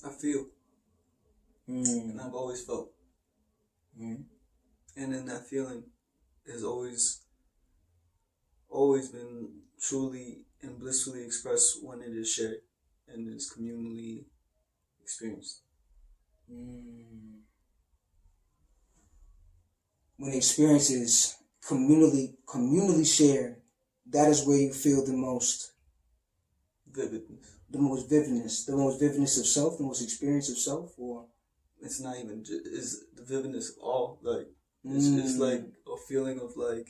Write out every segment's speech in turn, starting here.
I feel. And I've always felt. And then that feeling has always been truly and blissfully expressed when it is shared and is communally experienced. When the experience is communally shared, that is where you feel the most vividness. The most vividness of self, the most experience of self, or it's not even it's the vividness of all. Like it's like a feeling of like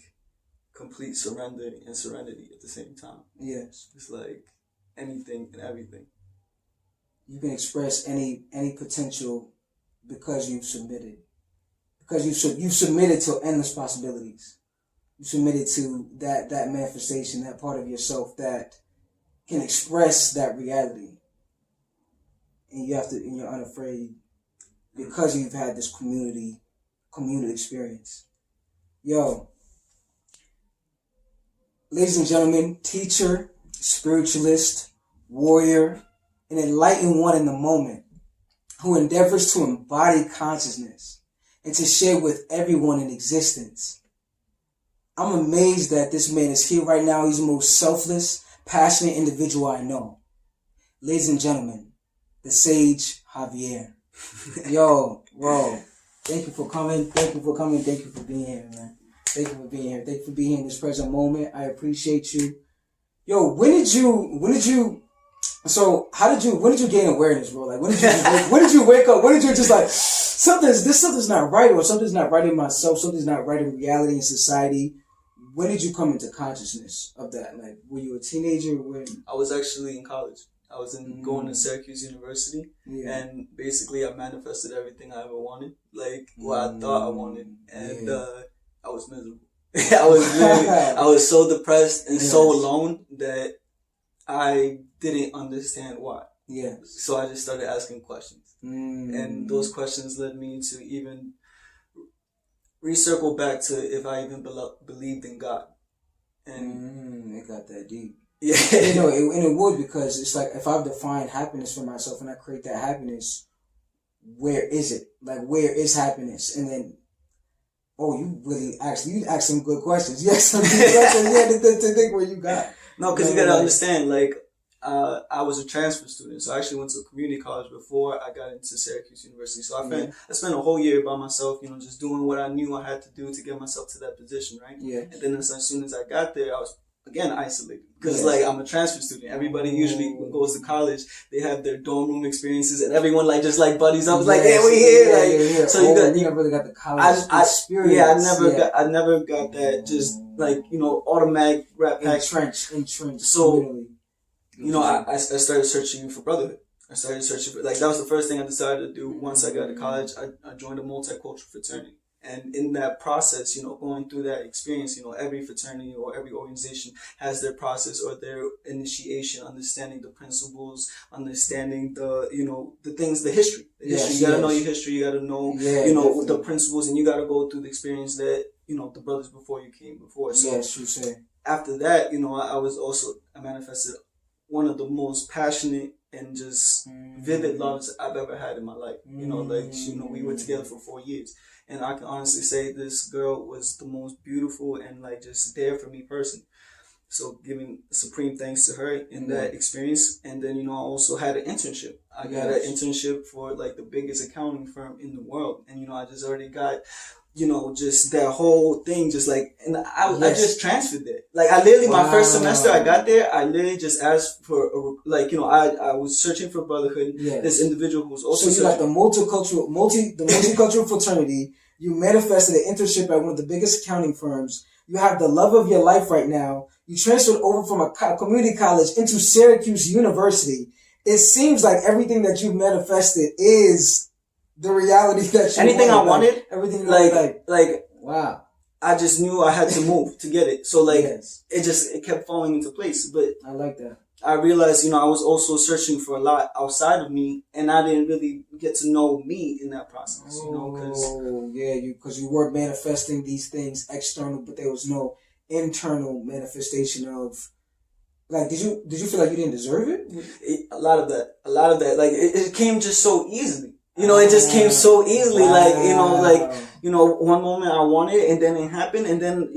complete surrender and serenity at the same time. Yes, it's like anything and everything. You can express any potential because you've submitted. Because you've submitted to endless possibilities. You submitted to that manifestation, that part of yourself that can express that reality. And you're unafraid because you've had this community experience. Yo, ladies and gentlemen, teacher, spiritualist, warrior, an enlightened one in the moment who endeavors to embody consciousness and to share with everyone in existence. I'm amazed that this man is here right now. He's the most selfless, passionate individual I know. Ladies and gentlemen, the sage Javier. Yo, bro, thank you for coming. Thank you for coming. Thank you for being here, man. Thank you for being here. Thank you for being here in this present moment. I appreciate you. Yo, when did you gain awareness, bro? Like, when did you wake up? When did you just like, something's not right, or something's not right in myself, something's not right in reality and society? When did you come into consciousness of that? Like, were you a teenager? When I was actually in college. I was going to Syracuse University, and basically I manifested everything I ever wanted, like what I thought I wanted, and I was miserable. I was so depressed and so alone that I didn't understand why. Yeah. So I just started asking questions, and those questions led me to even recircle back to if I even believed in God. And it got that deep. Yeah. And it would, because it's like, if I've defined happiness for myself and I create that happiness, where is it? Like, where is happiness? And then, you asked some good questions. Yes, some good questions. To think where you got. No, because you gotta understand, like, I was a transfer student, so I actually went to a community college before I got into Syracuse University. So I spent a whole year by myself, just doing what I knew I had to do to get myself to that position, right? Yeah. And then as soon as I got there, I was again isolated, because like I'm a transfer student. Everybody usually goes to college, they have their dorm room experiences, and everyone like just like buddies up, like, hey, we here, So you never really got the college experience. Yeah, I never got that just like automatic rap pack entrenched. So I started searching for brotherhood. I started searching for, like, that was the first thing I decided to do once I got to college. I joined a multicultural fraternity. And in that process, going through that experience, every fraternity or every organization has their process or their initiation, understanding the principles, understanding the things, the history. You gotta know your history, you gotta know, the principles, and you gotta go through the experience that, the brothers before you came before. So after that, I manifested one of the most passionate and just vivid loves I've ever had in my life. We were together for 4 years. And I can honestly say this girl was the most beautiful and like just there for me person. So giving supreme thanks to her in that experience. And then, I also had an internship. I got an internship for like the biggest accounting firm in the world. And, I just already got, just that whole thing, just like, and I just transferred there. Like, I literally, my first semester I got there, I literally just asked for, I was searching for brotherhood. Yes. This individual who was also so you got the multicultural fraternity. You manifested an internship at one of the biggest accounting firms. You have the love of your life right now. You transferred over from a community college into Syracuse University. It seems like everything that you've manifested is the reality that you anything I wanted, everything like wow. I just knew I had to move to get it. So it kept falling into place. But I like that. I realized, I was also searching for a lot outside of me, and I didn't really get to know me in that process. Because you were manifesting these things external, but there was no internal manifestation of Like, did you feel like you didn't deserve it? A lot of that. Like, it came just so easily. It just came so easily. Wow. Like, one moment I wanted it and then it happened. And then,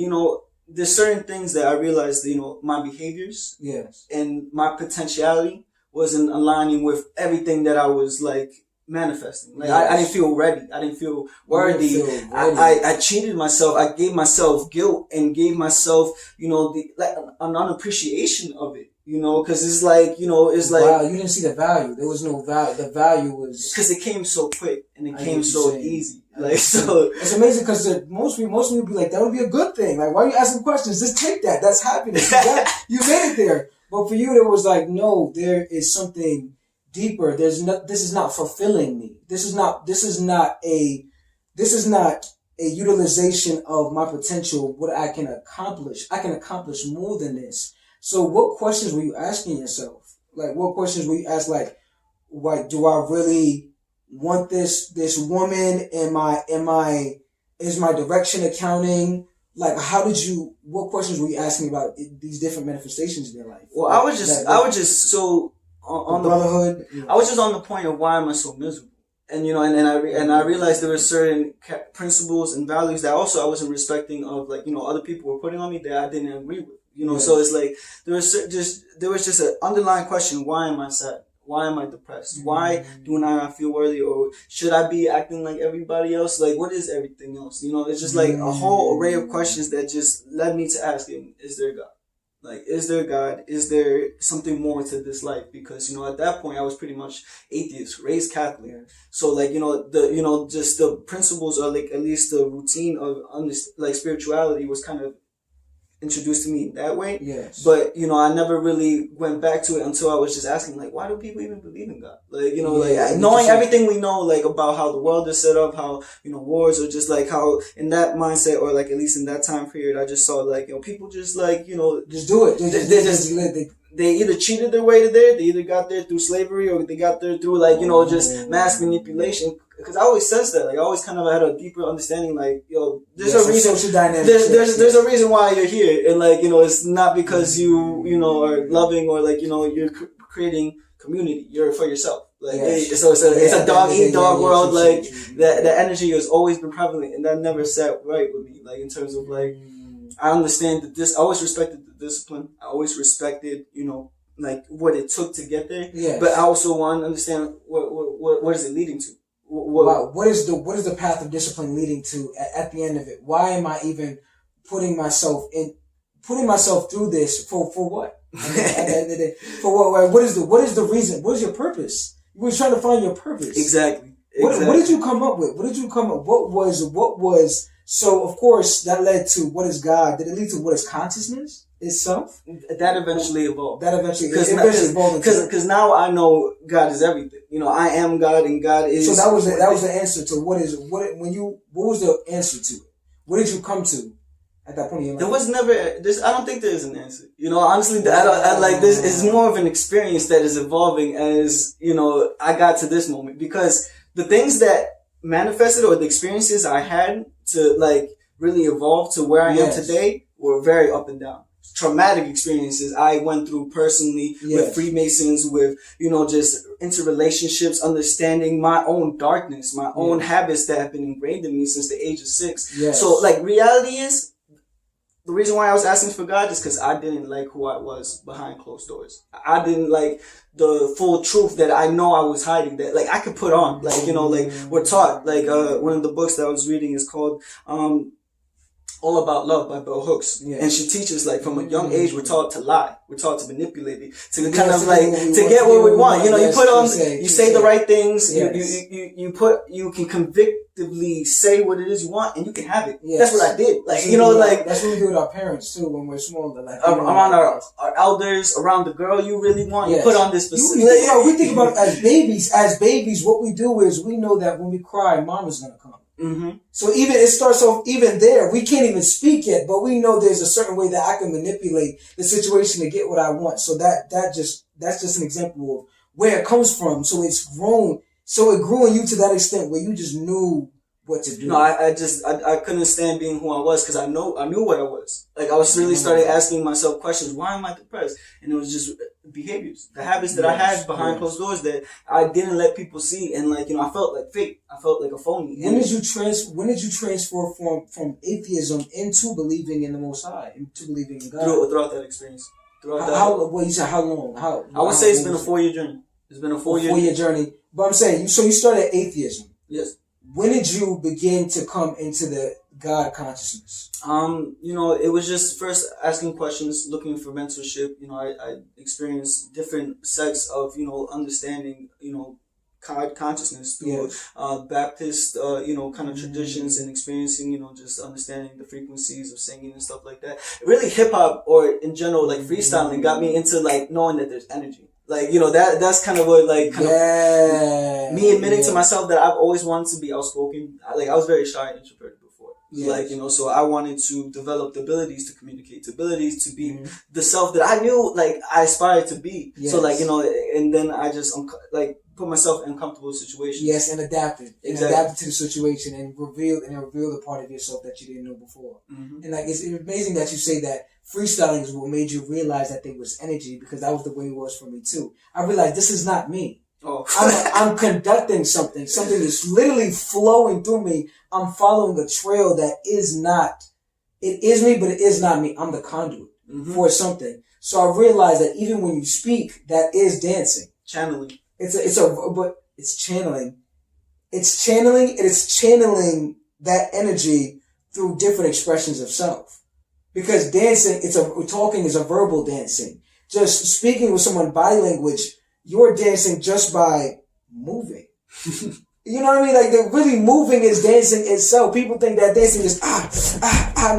there's certain things that I realized, my behaviors. Yes. And my potentiality wasn't aligning with everything that I was like manifesting. Like, yes. I didn't feel ready. I didn't feel worthy. I cheated myself. I gave myself guilt and gave myself, an unappreciation of it. Cause it's like, it's like. Wow, you didn't see the value. There was no value. The value was. Cause it came so quick and it came so easy. Like, so. It's amazing cause most people be like, that would be a good thing. Like, why are you asking questions? Just take that. That's happiness. You made it there. But for you, there was like, no, there is something deeper. This is not fulfilling me. This is not a utilization of my potential, what I can accomplish. I can accomplish more than this. So what questions were you asking yourself? Like, what questions were you asking? Like, do I really want this woman? Is my direction accounting? Like, what questions were you asking about these different manifestations in your life? Well, I was just on the brotherhood. I was just on the point of why am I so miserable? And, and I realized there were certain principles and values that also I wasn't respecting of, like, other people were putting on me that I didn't agree with. So it's like, there was just an underlying question. Why am I sad? Why am I depressed? Why do I not feel worthy? Or should I be acting like everybody else? Like, what is everything else? It's just like a whole array of questions that just led me to asking, is there God? Like, is there God? Is there something more to this life? Because, at that point I was pretty much atheist, raised Catholic. Yeah. So like, just the principles or like at least the routine of like spirituality was kind of introduced to me that way. Yes. But, I never really went back to it until I was just asking, like, why do people even believe in God? Like, knowing everything we know, like, about how the world is set up, how, wars, or just like how in that mindset, or like at least in that time period, I just saw like, people just like, just do it. They either cheated their way to there, they either got there through slavery, or they got there through like, just mass manipulation. Because I always sensed that, like, I always kind of had a deeper understanding, like, there's a reason. Social dynamics. There's a reason why you're here, and like, it's not because you are loving or like, you're creating community. You're for yourself. Like, so it's a dog eat dog world. Like that energy has always been prevalent, and that never sat right with me. Like in terms of like, I understand that I always respected the discipline. I always respected, like what it took to get there. Yes. But I also want to understand what is it leading to. What is the path of discipline leading to at the end of it? Why am I even putting myself through this for what? At the end of the day, for what? What is the reason? What is your purpose? You were trying to find your purpose. Exactly. What did you come up with? What was? So of course that led to what is God? Did it lead to what is consciousness itself? That eventually evolved. Evolved because now I know God is everything. I am God, and God is. So that was the answer to what was the answer to it? What did you come to at that point in your life? There was never this. I don't think there is an answer. Honestly, I like this is more of an experience that is evolving as I got to this moment, because the things that manifested or the experiences I had to like really evolve to where I am today were very up and down. Traumatic experiences I went through personally with Freemasons, with, just interrelationships, understanding my own darkness, my own habits that have been ingrained in me since the age of 6. Yes. So like reality is, the reason why I was asking for God is because I didn't like who I was behind closed doors. I didn't like the full truth that I know I was hiding, that like I could put on, like, like we're taught, like, one of the books that I was reading is called, All About Love by Bell Hooks. Yeah. And she teaches, like, from a young age, we're taught to lie. We're taught to manipulate it. To kind of, like, to get what we want. You put on, you say the right things. Yes. You can convictively say what it is you want, and you can have it. Yes. That's what I did. Like, like. That's what we do with our parents, too, when we're smaller. Like, around our elders, around the girl you really want. Yes. You put on this specific. We think about as babies, what we do is we know that when we cry, mama's gonna come. Mm-hmm. So it starts off even there. We can't even speak yet, but we know there's a certain way that I can manipulate the situation to get what I want. So that's just an example of where it comes from. So it's grown. So it grew in you to that extent where you just knew what to do. No, I couldn't stand being who I was because I knew what I was. Like I was really started asking myself questions. Why am I depressed? And it was just behaviors, the habits that I had behind closed doors that I didn't let people see. And like, I felt like fake. I felt like a phony. When did you transfer from atheism into believing in the Most High, into believing in God? Throughout that experience. Well, you said how long? I would say it's been a 4-year journey. It's been a 4-year journey. But I'm saying, so you started atheism. Yes. When did you begin to come into the God consciousness? It was just first asking questions, looking for mentorship. I experienced different sets of, understanding, God consciousness through Baptist, kind of traditions and experiencing, just understanding the frequencies of singing and stuff like that. Really hip hop or in general, like freestyling got me into like knowing that there's energy. Like, that's kind of what, like, me admitting to myself that I've always wanted to be outspoken. I was very shy and introverted before. Yes. So I wanted to develop the abilities to communicate, the abilities to be the self that I knew, like, I aspired to be. Yes. So, and then I just, put myself in comfortable situations. Yes, and adapted. Exactly. And adapted to the situation and revealed a part of yourself that you didn't know before. Mm-hmm. And, it's amazing that you say that freestyling is what made you realize that there was energy, because that was the way it was for me too. I realized this is not me. Oh. I'm conducting something. Something is literally flowing through me. I'm following a trail that is not, it is me, but it is not me. I'm the conduit for something. So I realized that even when you speak, that is dancing. Channeling. But it's channeling. It's channeling, and it's channeling that energy through different expressions of self. Because dancing, talking is a verbal dancing. Just speaking with someone body language, you're dancing just by moving. You know what I mean? Like, the really moving is dancing itself. People think that dancing is,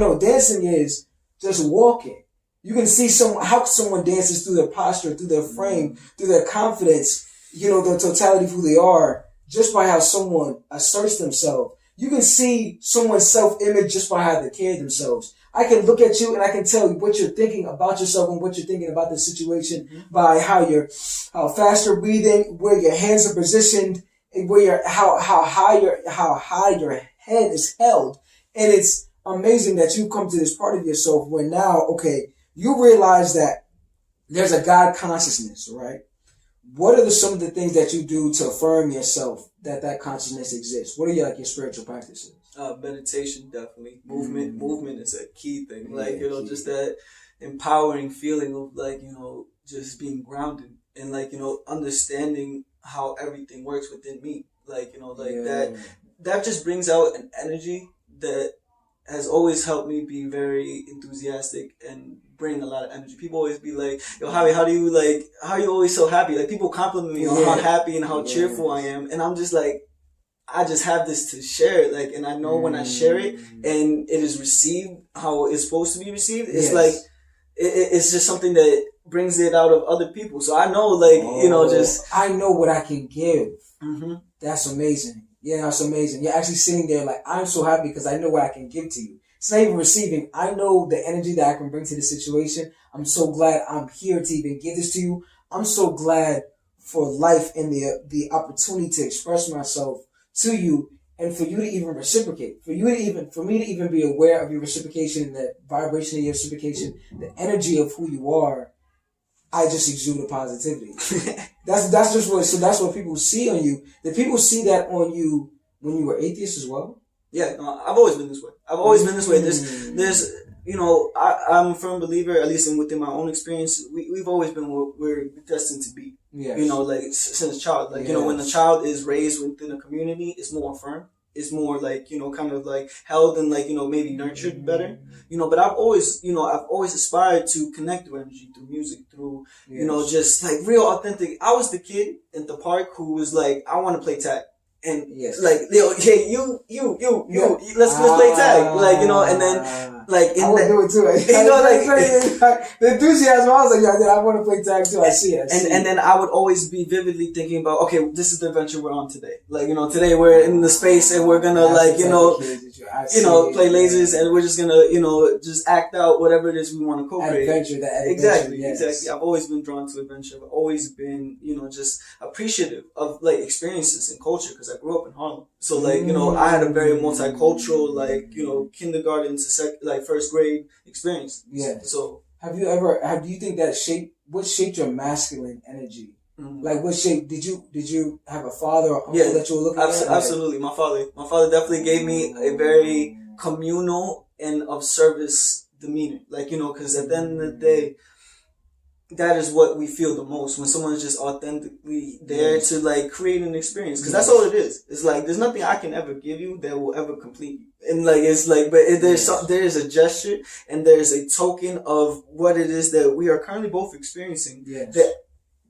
no, dancing is just walking. You can see how someone dances through their posture, through their frame, through their confidence, the totality of who they are, just by how someone asserts themselves. You can see someone's self-image just by how they carry themselves. I can look at you and I can tell you what you're thinking about yourself and what you're thinking about the situation by how fast you're breathing, where your hands are positioned, and how high your head is held. And it's amazing that you come to this part of yourself where now, you realize that there's a God consciousness, right? What are some of the things that you do to affirm yourself that consciousness exists? What are your spiritual practices? Meditation, definitely. Movement is a key thing. Just that empowering feeling of just being grounded and understanding how everything works within me. That just brings out an energy that has always helped me be very enthusiastic and bring a lot of energy. People always be like, yo, Javier, how are you always so happy? Like, people compliment me on how happy and how cheerful I am. And I'm just like, I just have this to share, and I know when I share it and it is received how it's supposed to be received, it's it's just something that brings it out of other people. So I know, I know what I can give. Mm-hmm. That's amazing. Yeah, that's amazing. You're actually sitting there I'm so happy because I know what I can give to you. It's not even receiving. I know the energy that I can bring to the situation. I'm so glad I'm here to even give this to you. I'm so glad for life and the opportunity to express myself to you, and for you to even reciprocate, for me to even be aware of your reciprocation and the vibration of your reciprocation, the energy of who you are. I just exude a positivity. That's what people see on you. Did people see that on you when you were atheist as well? Yeah, I've always been this way. There's I'm a firm believer, at least within my own experience, we've always been what we're destined to be. Yes. Since a child. When the child is raised within a community, it's more firm. It's more kind of held and maybe nurtured better. But I've always aspired to connect through energy, through music, through, just real authentic. I was the kid at the park who was I want to play tag. And hey, you, let's play tag, and then Like I would do it too. You know, like the enthusiasm. I was like, yeah, I want to play tag too. I see it. And then I would always be vividly thinking about, okay, this is the adventure we're on today. Like, you know, today we're in the space and we're gonna play lasers and we're just gonna, just act out whatever it is we want to co-create. Exactly. I've always been drawn to adventure. I've always been, just appreciative of like experiences and culture because I grew up in Harlem. So like, I had a very multicultural, like, kindergarten to first grade experience. Yeah. So do you think that what shaped your masculine energy? Mm-hmm. Like what shape did you have a father or uncle that you were looking at? Absolutely. My father definitely gave me a very communal and of service demeanor. Like, cause at the end of the day, that is what we feel the most when someone is just authentically there to like create an experience. Cause that's all it is. It's like, there's nothing I can ever give you that will ever complete you. And like, it's like, but there's a gesture and there's a token of what it is that we are currently both experiencing that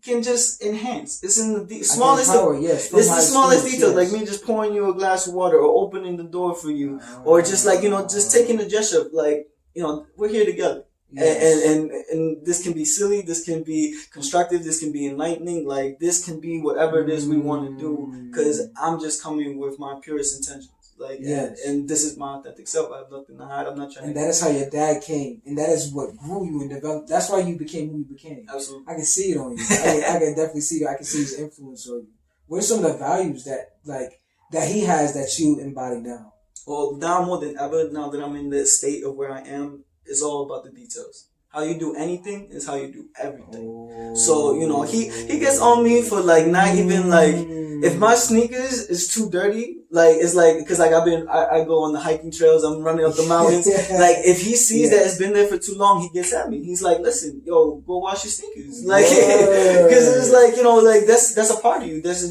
can just enhance. It's in the smallest, it's the smallest detail. Like me just pouring you a glass of water or opening the door for you or just like, just taking the gesture of like, we're here together. Yes. And this can be silly, this can be constructive, this can be enlightening, like this can be whatever it is we want to do, because I'm just coming with my purest intentions. Like, and this is my authentic self. I have nothing to hide. I'm not trying. And that is how your dad came, and that is what grew you and developed. That's why you became who you became. Absolutely, I can see it on you. I can definitely see it. I can see his influence on you. What are some of the values that he has that you embody now? Well, now more than ever, now that I'm in the state of where I am, it's all about the details. How you do anything is how you do everything. So, he gets on me for like not even like, if my sneakers is too dirty, like it's like, cause like I go on the hiking trails, I'm running up the mountains. Like if he sees that it's been there for too long, he gets at me. He's like, listen, yo, go wash your sneakers. Like, cause it's like, like that's a part of you. This is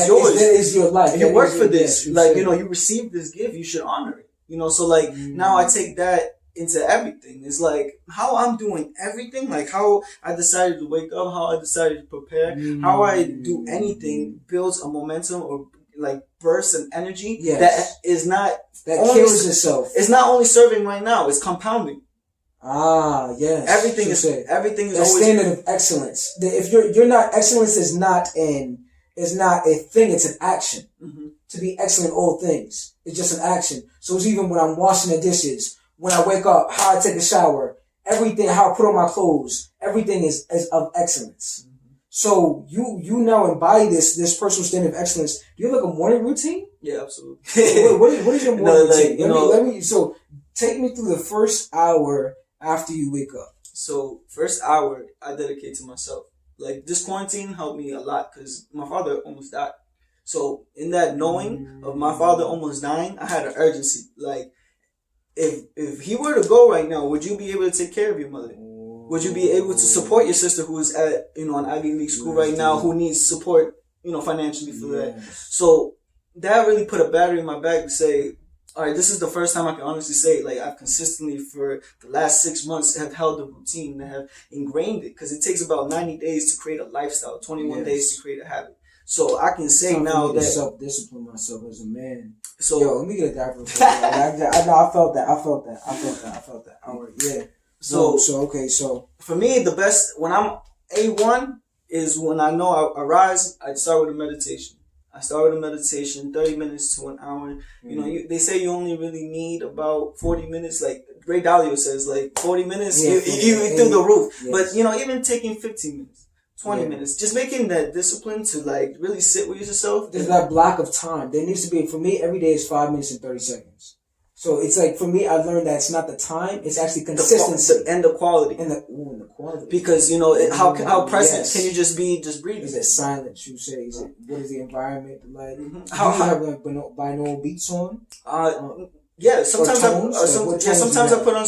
yours. That is your life. You work for this. Like, you received this gift, you should honor it. So like now I take that into everything. It's like how I'm doing everything, like how I decided to wake up, how I decided to prepare, how I do anything builds a momentum or like bursts an energy that is not kills itself. It's not only serving right now, it's compounding. Yes. Everything is that always standard of excellence. If you're not, excellence is not a thing, it's an action. Mm-hmm. To be excellent in all things, it's just an action. So it's even when I'm washing the dishes, when I wake up, how I take a shower, everything, how I put on my clothes, everything is of excellence. Mm-hmm. So you now embody this personal standard of excellence. Do you have like a morning routine? Yeah, absolutely. what is your morning routine? So take me through the first hour after you wake up. So first hour I dedicate to myself. Like this quarantine helped me a lot because my father almost died. So in that knowing of my father almost dying, I had an urgency. Like, if he were to go right now, would you be able to take care of your mother? Would you be able to support your sister who is at, an Ivy League school right now who needs support, financially for that? So that really put a battery in my back to say, all right, this is the first time I can honestly say, like, I've consistently for the last 6 months have held a routine and have ingrained it, because it takes about 90 days to create a lifestyle, 21 days to create a habit. So I can say now that self-discipline myself as a man. So let me get a diaper. I felt that. All right, yeah. So for me, the best when I'm A1 is when I know I arise. I start with a meditation. 30 minutes to an hour. They say you only really need about 40 minutes. Like Ray Dalio says, like 40 minutes, you through the roof. Yes. But even taking 15 minutes. 20 minutes. Just making that discipline to like really sit with yourself. There's that block of time. There needs to be, for me, every day is 5 minutes and 30 seconds. So it's like, for me, I learned that it's not the time, it's actually consistency. And the quality. And the quality. Because, how present can you just be just breathing? Is it silence, you say? What is the environment like? Mm-hmm. How have like binaural beats on? Yeah, sometimes I put on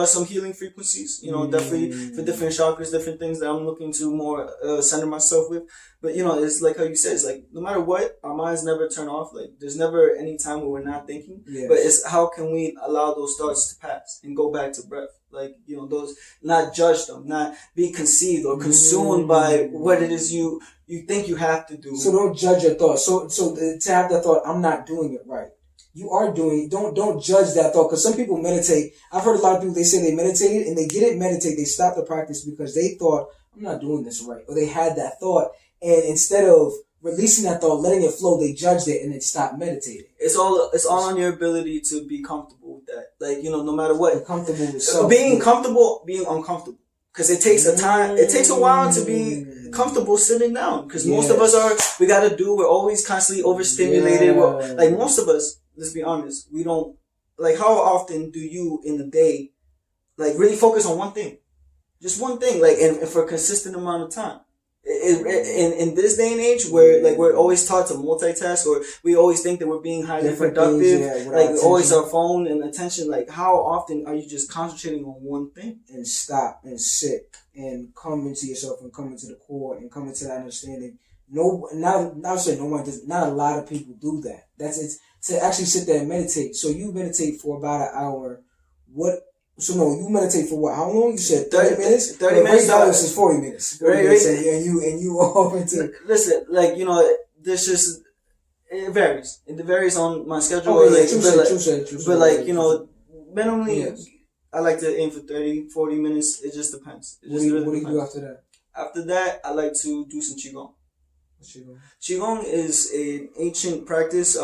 some healing frequencies, definitely for different chakras, different things that I'm looking to more center myself with. But it's like how you said, it's like no matter what, our minds never turn off. Like there's never any time where we're not thinking. Yes. But it's how can we allow those thoughts to pass and go back to breath. Like those, not judge them, not be conceived or consumed by what it is you think you have to do. So don't judge your thoughts. So to have the thought, I'm not doing it right. you are doing, don't judge that thought. Because some people meditate. I've heard a lot of people, they say they meditated and they didn't meditate. They stopped the practice because they thought, I'm not doing this right. Or they had that thought. And instead of releasing that thought, letting it flow, they judged it and then stopped meditating. It's all on your ability to be comfortable with that. Like, you know, no matter what. Be comfortable with self. Being comfortable, being uncomfortable. Because it takes a while to be comfortable sitting down. Because most of us we're always constantly overstimulated. Yeah. Like, most of us, let's be honest, we don't, like, how often do you in the day, like, really focus on one thing? Just one thing, like, and for a consistent amount of time. In this day and age where, like, we're always taught to multitask, or we always think that we're being highly productive, like, always our phone and attention, like, how often are you just concentrating on one thing? And stop and sit and come into yourself and come into the core and come into that understanding. Not a lot of people do that. That's it. To actually sit there and meditate. So you meditate for about an hour. You meditate for what? How long? You said 30 minutes? 30 minutes. Right now this is 40 minutes. 40 minutes and you off into... Listen, like, you know, there's just... It varies. It varies on my schedule. True. But, like, you know, minimally, I like to aim for 30, 40 minutes. It just depends. What do you do after that? After that, I like to do some Qigong. What's Qigong? Qigong is an ancient practice,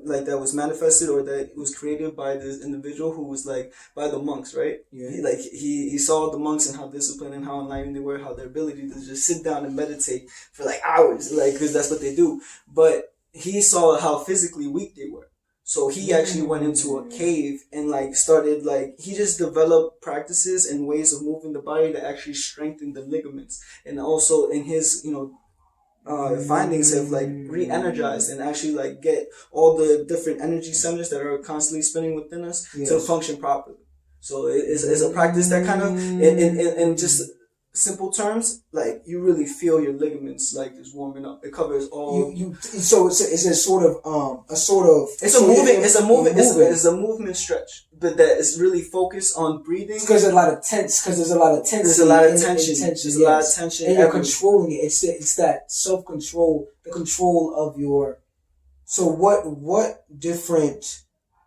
like, that was manifested or that was created by this individual who was, like, by the monks, right? Yeah. He saw the monks and how disciplined and how enlightened they were, how their ability to just sit down and meditate for, like, hours, like, because that's what they do. But he saw how physically weak they were. So he actually went into a cave and, like, started, like, he just developed practices and ways of moving the body that actually strengthen the ligaments. And also in his, you know, findings have, like, re-energized and actually, like, get all the different energy centers that are constantly spinning within us to function properly. So it's a practice that kind of, in just simple terms, like, you really feel your ligaments, like, just warming up. It covers all. So it's a sort of It's a movement stretch, but that is really focused on breathing. Because there's a lot of tension. There's a lot of tension. There's a lot of tension. And you're controlling it. It's that self-control, the control of your. So what different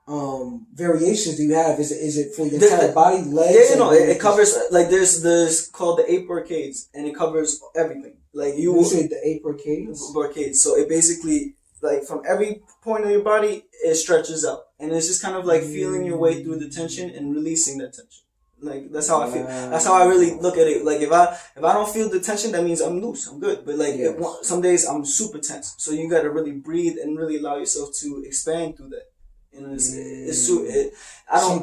variations do you have? Is it for your entire body, legs? Yeah, you know, it covers, like, there's called the 8 Brocades, and it covers everything. Like, you say the 8 Brocades? Brocades. So it basically, like, from every point of your body, it stretches out, and it's just kind of like feeling your way through the tension and releasing that tension. Like, that's how I feel. That's how I really look at it. Like, if I don't feel the tension, that means I'm loose. I'm good. But, like, some days I'm super tense. So you gotta really breathe and really allow yourself to expand through that. You know,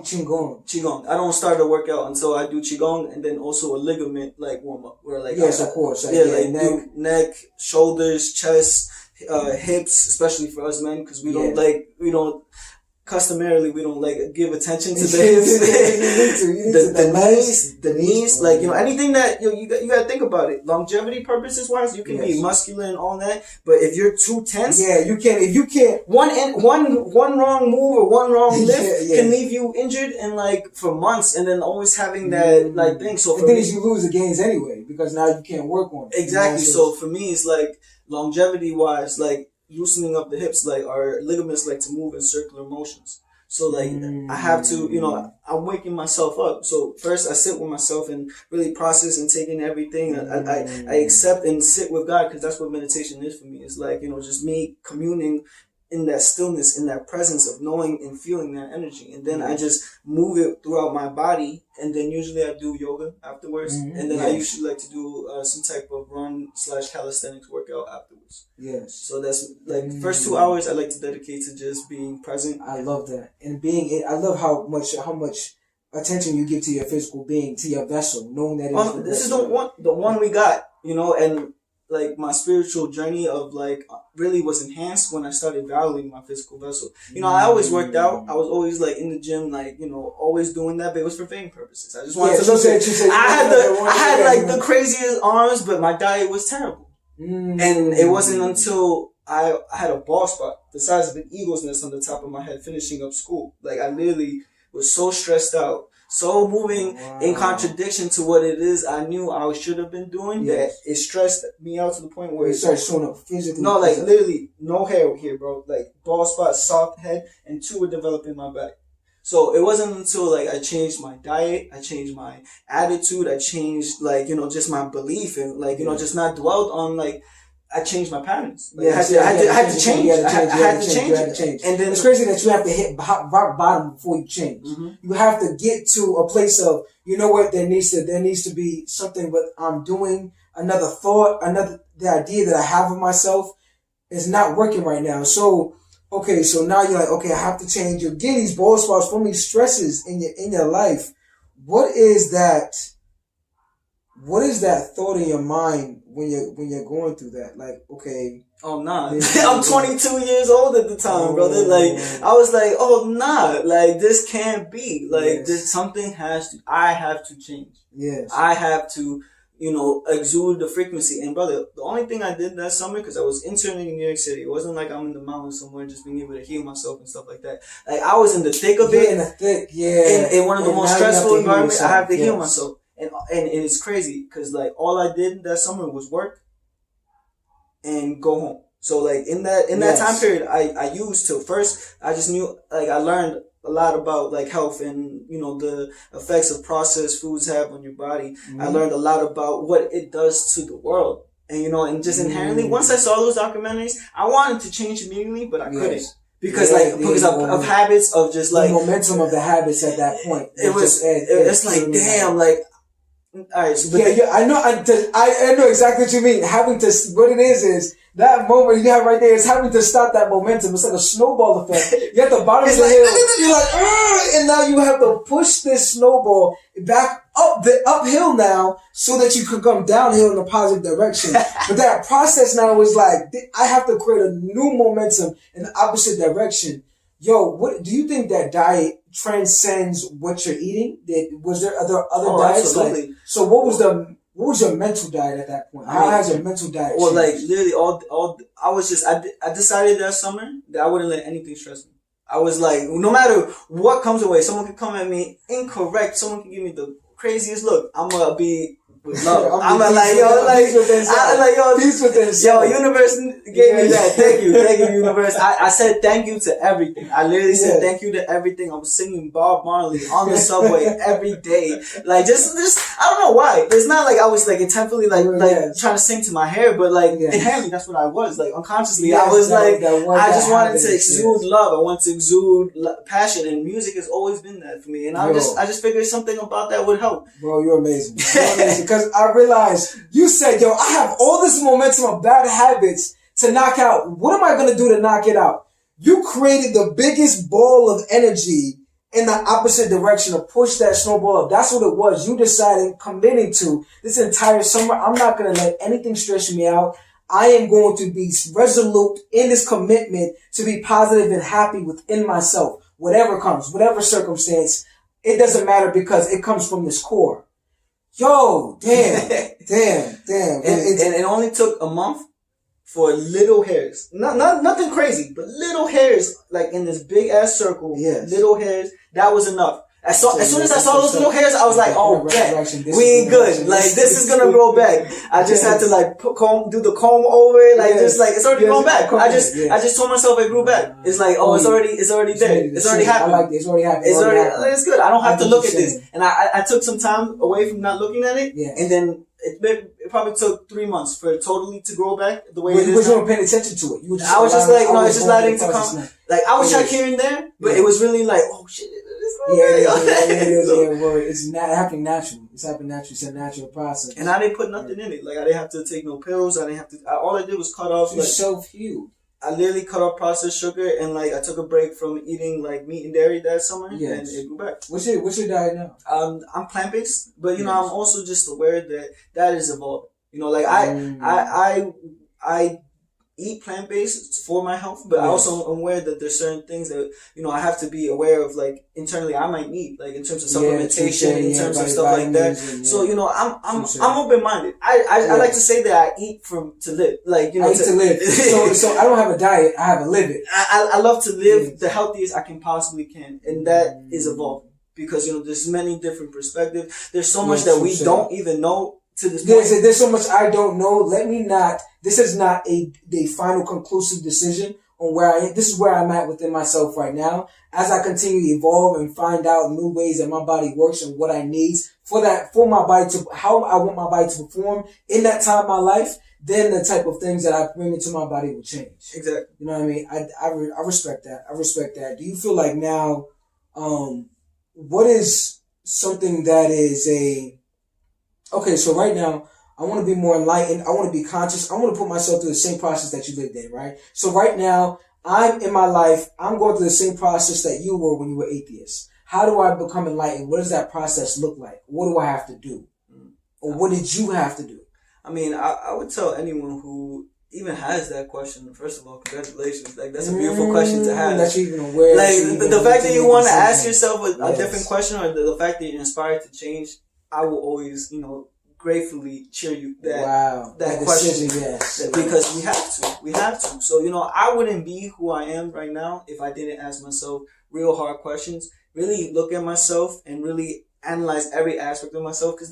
Qigong. I don't start a workout until I do Qigong, and then also a ligament, like, warm up. Where, like, yes, of course. Like neck, shoulders, chest, hips, especially for us men, because we don't customarily, we don't, like, give attention to the the knees, like, you know, anything that you gotta think about it. Longevity purposes wise, you can be muscular and all that, but if you're too tense, you can't one wrong move or one wrong lift can leave you injured and, like, for months, and then always having that like thing. So the thing is, you lose the gains anyway because now you can't work on it. Exactly. So for me, it's like, longevity wise, like, loosening up the hips, like, our ligaments like to move in circular motions. So, like, I have to, you know, I'm waking myself up. So first I sit with myself and really process and take in everything. I accept and sit with God, because that's what meditation is for me. It's like, you know, just me communing in that stillness, in that presence of knowing and feeling that energy. And then I just move it throughout my body. And then usually I do yoga afterwards. And then I usually like to do some type of run/calisthenics workout afterwards. Yes. So that's, like, the first 2 hours I like to dedicate to just being present. I love that. And I love how much attention you give to your physical being, to your vessel, knowing that this is the one we got, you know, and, like, my spiritual journey of, like, really was enhanced when I started valuing my physical vessel. You know, I always worked out. I was always, like, in the gym, like, you know, always doing that, but it was for fame purposes. I just wanted to look at it. I had like the craziest arms, but my diet was terrible. And it wasn't until I had a bald spot the size of an eagle's nest on the top of my head finishing up school. Like, I literally was so stressed out, so moving in contradiction to what it is I knew I should have been doing, that it stressed me out to the point where it started showing up physically. No, like literally no hair here, bro. Like bald spot, soft head, and 2 were developing my back. So it wasn't until like I changed my diet, I changed my attitude, I changed like, you know, just my belief and like, you know, just not dwelled on like, I changed my patterns. Like, I had to change. I had to change. And then it's crazy that you have to hit rock bottom before you change. Mm-hmm. You have to get to a place of, you know what, there needs to be something, but I'm doing another thought, the idea that I have of myself is not working right now. So, okay, so now you're like, okay, I have to change. You're getting these bald spots from these stresses in your life. What is that thought in your mind when you're going through that? Like, okay. Oh, nah. I'm 22 years old at the time, brother. Like, I was like, oh, nah. Like, this can't be. Like, I have to change. Yes. I have to, you know, exude the frequency. And brother, the only thing I did that summer, because I was interning in New York City, it wasn't like I'm in the mountains somewhere just being able to heal myself and stuff like that. Like, I was in the thick of it. In the thick, yeah. In one of the most stressful environments, I have to heal myself. And it's crazy because like all I did that summer was work and go home. So like in that time period, I used to first I just knew like I learned a lot about like health and you know the effects of processed foods have on your body. Mm-hmm. I learned a lot about what it does to the world, and you know, and just inherently once I saw those documentaries, I wanted to change immediately, but I couldn't. Because of habits of just like the momentum of the habits at that point. It's like damn, like all right. So I know exactly what you mean. Having to, what it is that moment you have right there is having to stop that momentum. It's like a snowball effect. You're at the bottom of the hill. You're like, and now you have to push this snowball back up the uphill now so that you can come downhill in a positive direction. But that process now is like, I have to create a new momentum in the opposite direction. Yo, what do you think that diet transcends what you're eating? Was there other diets? Absolutely. Like, so what was your mental diet at that point? How has your mental diet changed? Well, like literally I decided that summer that I wouldn't let anything stress me. I was like, no matter what comes away, someone can come at me incorrect, someone can give me the craziest look, I'm gonna be with love. I'm like, peace with this. Yo, universe gave me that. Thank you, universe. I said thank you to everything. I literally said thank you to everything. I was singing Bob Marley on the subway every day. Like just I don't know why. It's not like I was like intentfully like trying to sing to my hair, but like inherently that's what I was. Like unconsciously, I was like I just wanted to exude love. I wanted to exude passion, and music has always been that for me. And I just figured something about that would help. Bro, you're amazing. You're amazing. Because I realized you said, yo, I have all this momentum of bad habits to knock out. What am I going to do to knock it out? You created the biggest ball of energy in the opposite direction to push that snowball up. That's what it was. You decided, committing to this entire summer, I'm not going to let anything stress me out. I am going to be resolute in this commitment to be positive and happy within myself. Whatever comes, whatever circumstance, it doesn't matter because it comes from this core. Yo, damn. And it only took a month for little hairs. Nothing crazy, but little hairs, like in this big ass circle, little hairs, that was enough. As soon as I saw those little hairs, I was like, oh, we ain't good. Like, this is gonna grow back. I just had to like do the comb over it. Like, just like, it's already grown back. I just told myself it grew back. It's like, oh, it's already there. It's already happened. I like it. It's already happened. It's good. I don't have to look at this. And I took some time away from not looking at it. And then it probably took 3 months for it totally to grow back the way it is. You weren't paying attention to it. I was just like, no, it's just letting it to come. Like, I would check here and there, but it was really like, oh shit. It's happening naturally. It's happening naturally. It's a natural process. And I didn't put nothing in it. Like, I didn't have to take no pills. All I did was cut off. You self-healed. I literally cut off processed sugar, and like I took a break from eating like meat and dairy that summer, and it grew back. What's your diet now? I'm plant-based, but you know, I'm also just aware that is evolving. You know, like I eat plant-based for my health, but I also am aware that there's certain things that, you know, I have to be aware of, like, internally I might need, like, in terms of supplementation, in terms of stuff like that. So, you know, I'm open-minded. I like to say that I eat to live. Like, you know, I eat to live. So I don't have a diet, I have a live it. I love to live the healthiest I possibly can, and that is evolving. because there's many different perspectives. There's so much that we don't even know to this point. There's so much I don't know. This is not the final conclusive decision on where I am. This is where I'm at within myself right now. As I continue to evolve and find out new ways that my body works and what I need for my body how I want my body to perform in that time of my life, then the type of things that I bring into my body will change. Exactly. You know what I mean? I respect that. I respect that. Do you feel like now, what is something that is okay, so right now, I want to be more enlightened. I want to be conscious. I want to put myself through the same process that you lived in, right? So right now, I'm in my life. I'm going through the same process that you were when you were atheist. How do I become enlightened? What does that process look like? What do I have to do? Or what did you have to do? I mean, I would tell anyone who even has that question, first of all, congratulations. Like, that's a beautiful question to have. That you're even aware. Like, the fact that you want to ask yourself a different question, or the fact that you're inspired to change, I will always, gratefully cheer you that question. Decision, yes. Because we have to. So, I wouldn't be who I am right now if I didn't ask myself real hard questions, really look at myself and really analyze every aspect of myself, because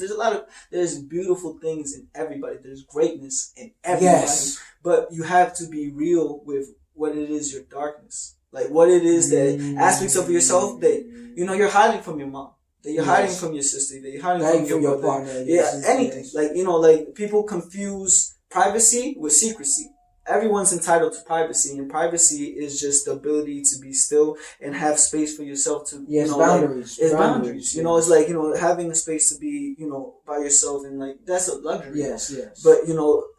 there's beautiful things in everybody. There's greatness in everybody. Yes. But you have to be real with what it is, your darkness. Like what it is that aspects of yourself that, you're hiding from your mom. That you're hiding from your sister, that you're hiding from your brother. Partner. Yes, anything. Yes. Like, people confuse privacy with secrecy. Everyone's entitled to privacy, and privacy is just the ability to be still and have space for yourself to, boundaries. It's boundaries. It's like, having a space to be, by yourself, and like, that's a luxury. Yes, yes. But,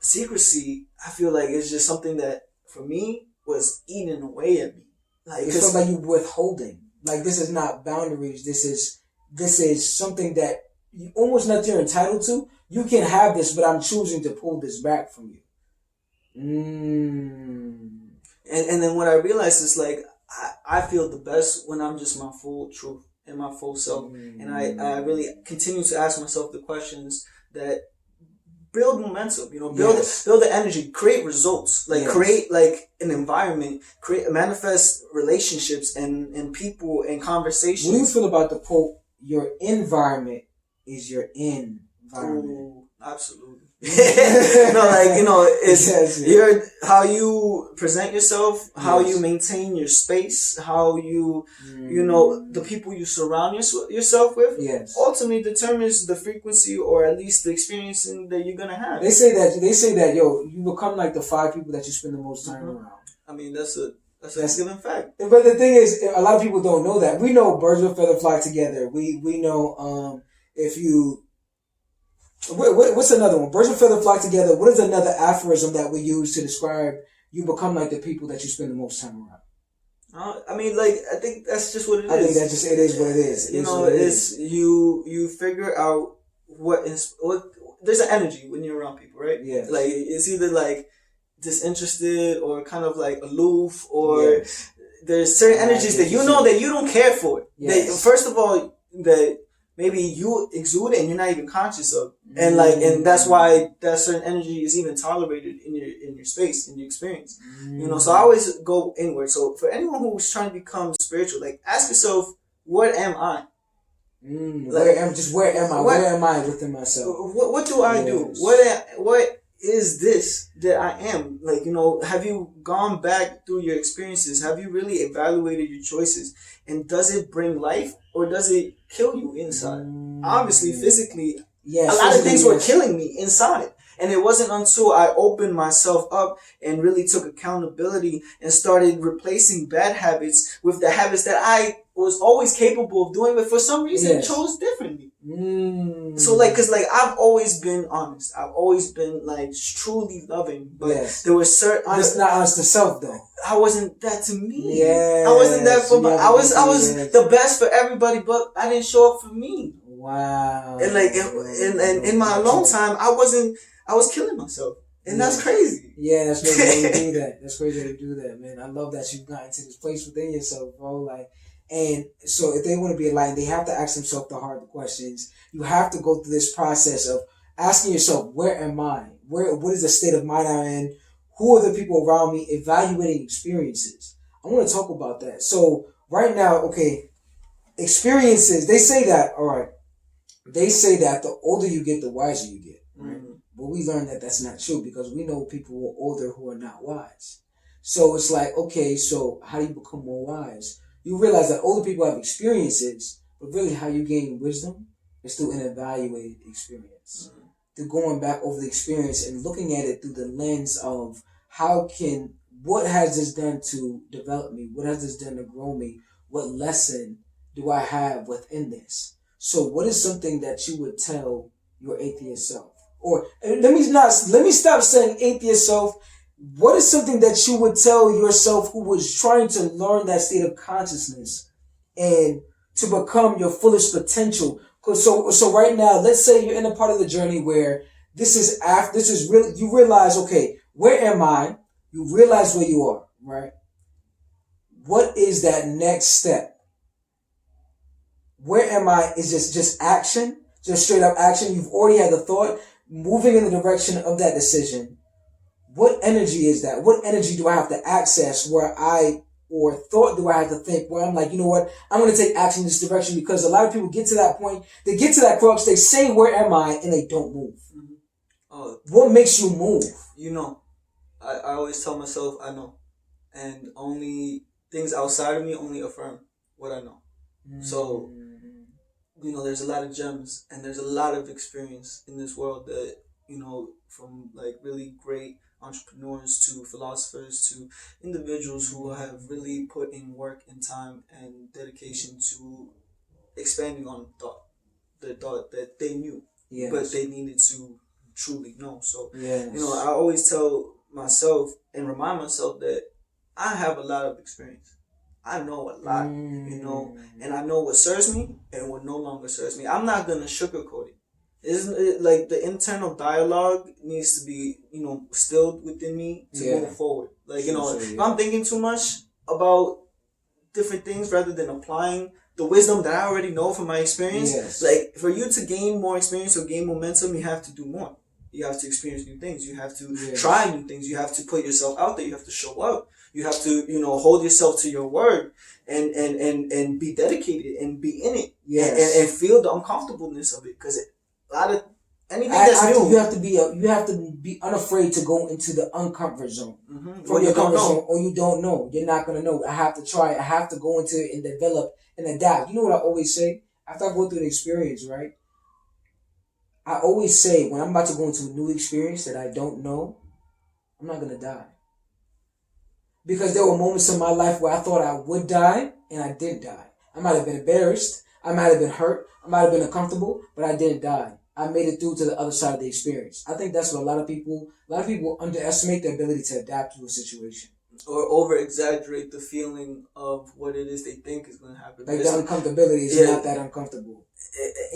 secrecy, I feel like it's just something that, for me, was eating away at me. Like, it feels like you're withholding. Like, this is not boundaries. This is something that you almost not you're entitled to. You can have this, but I'm choosing to pull this back from you. And then what I realized is, like, I feel the best when I'm just my full truth and my full self. And I really continue to ask myself the questions that build momentum, build the energy, create results, create like an environment, manifest relationships and people and conversations. What do you feel about the quote, your environment is your environment? Ooh, absolutely. It's how you present yourself, how you maintain your space, how you, the people you surround yourself with, ultimately determines the frequency, or at least the experience that you're gonna have. They say that, you become like the 5 people that you spend the most time around. I mean, that's a given fact. But the thing is, a lot of people don't know that. We know birds of a feather flock together. We know, if you, what's another one? Birds of a feather flock together. What is another aphorism that we use to describe you become like the people that you spend the most time around? I mean, like, I think that's just what it is. I think that just, it is what it is. You figure out what there's an energy when you're around people, right? Yeah. Like, it's either like disinterested or kind of like aloof, or there's certain energies that that you don't care for. Yes. That, first of all, that maybe you exude and you're not even conscious of, and and that's why that certain energy is even tolerated in your space, in your experience. So I always go inward. So for anyone who's trying to become spiritual, like, ask yourself, what am I? Where am I within myself? What do I do? What is this that I am? Like, have you gone back through your experiences? Have you really evaluated your choices? And does it bring life, or does it kill you inside? Obviously, physically, a lot of things were killing me inside. And it wasn't until I opened myself up and really took accountability and started replacing bad habits with the habits that I was always capable of doing, but for some reason chose differently. So, cause I've always been honest. I've always been truly loving, but there was certain honest, not honest to self though. I wasn't that to me. I wasn't that for my. I was the best for everybody, but I didn't show up for me. Wow. And and in my alone time, I was killing myself. And that's crazy. Yeah, that's crazy that you do that. That's crazy that you do that, man. I love that you've gotten to this place within yourself, bro. And so if they want to be enlightened, they have to ask themselves the hard questions. You have to go through this process of asking yourself, where am I? What is the state of mind I'm in? Who are the people around me? Evaluating experiences. I want to talk about that. So right now, okay, experiences, they say that, all right, they say that the older you get, the wiser you get, right? Mm-hmm. But we learned that that's not true because we know people who are older who are not wise. So it's like, okay, so how do you become more wise? You realize that older people have experiences, but really how you gain wisdom is through an evaluated experience. Mm-hmm. Through going back over the experience and looking at it through the lens of what has this done to develop me? What has this done to grow me? What lesson do I have within this? So what is something that you would tell your atheist self? Or let me stop saying atheist self. What is something that you would tell yourself who was trying to learn that state of consciousness and to become your fullest potential? So right now, let's say you're in a part of the journey where this is really, you realize, okay, where am I? You realize where you are, right? What is that next step? Where am I? Is just action, just straight up action. You've already had the thought, moving in the direction of that decision. What energy is that? What energy do I have to access or thought do I have to think where I'm like, you know what? I'm going to take action in this direction, because a lot of people get to that point. They get to that crux. They say, where am I? And they don't move. Mm-hmm. What makes you move? You know, I always tell myself I know. And only things outside of me only affirm what I know. Mm-hmm. So, you know, there's a lot of gems and there's a lot of experience in this world that, you know, from like really great entrepreneurs to philosophers to individuals who have really put in work and time and dedication to expanding on the thought that they knew, yes, but they needed to truly know. So, yes, you know, I always tell myself and remind myself that I have a lot of experience. I know a lot, you know, and I know what serves me and what no longer serves me. I'm not going to sugarcoat it. Isn't it like the internal dialogue needs to be, you know, stilled within me to move forward? Like, you know, if I'm thinking too much about different things rather than applying the wisdom that I already know from my experience, yes, like for you to gain more experience or gain momentum, you have to do more. You have to experience new things. You have to try new things. You have to put yourself out there. You have to show up. You have to, you know, hold yourself to your word and be dedicated and be in it. Yes. And feel the uncomfortableness of it, because a lot of anything that's new. You have to be unafraid to go into the uncomfort zone. Mm-hmm. From your comfort zone, or you don't know. You're not gonna know. I have to try. I have to go into it and develop and adapt. You know what I always say? After I go through the experience, right? I always say when I'm about to go into a new experience that I don't know, I'm not gonna die. Because there were moments in my life where I thought I would die and I didn't die. I might have been embarrassed. I might have been hurt. I might have been uncomfortable, but I didn't die. I made it through to the other side of the experience. I think that's what a lot of people underestimate their ability to adapt to a situation. Or over-exaggerate the feeling of what it is they think is going to happen. Like the uncomfortability is not that uncomfortable.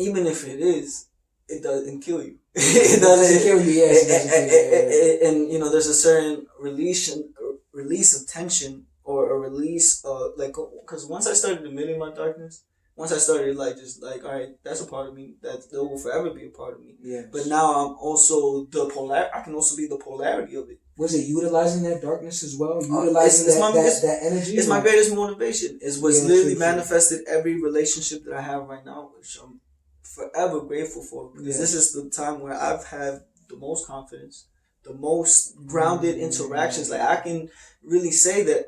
Even if it is, it doesn't kill you. It doesn't kill you, yes. And, you know, there's a certain release of tension or a release of, like, because once I started admitting my darkness, once I started, like, just like, all right, that's a part of me that will forever be a part of me. Yes. But now I'm also I can also be the polarity of it. Was it utilizing that darkness as well? Utilizing that energy? It's my greatest motivation. It's what's literally manifested every relationship that I have right now, which I'm forever grateful for. Because this is the time where I've had the most confidence, the most grounded interactions. Like, I can really say that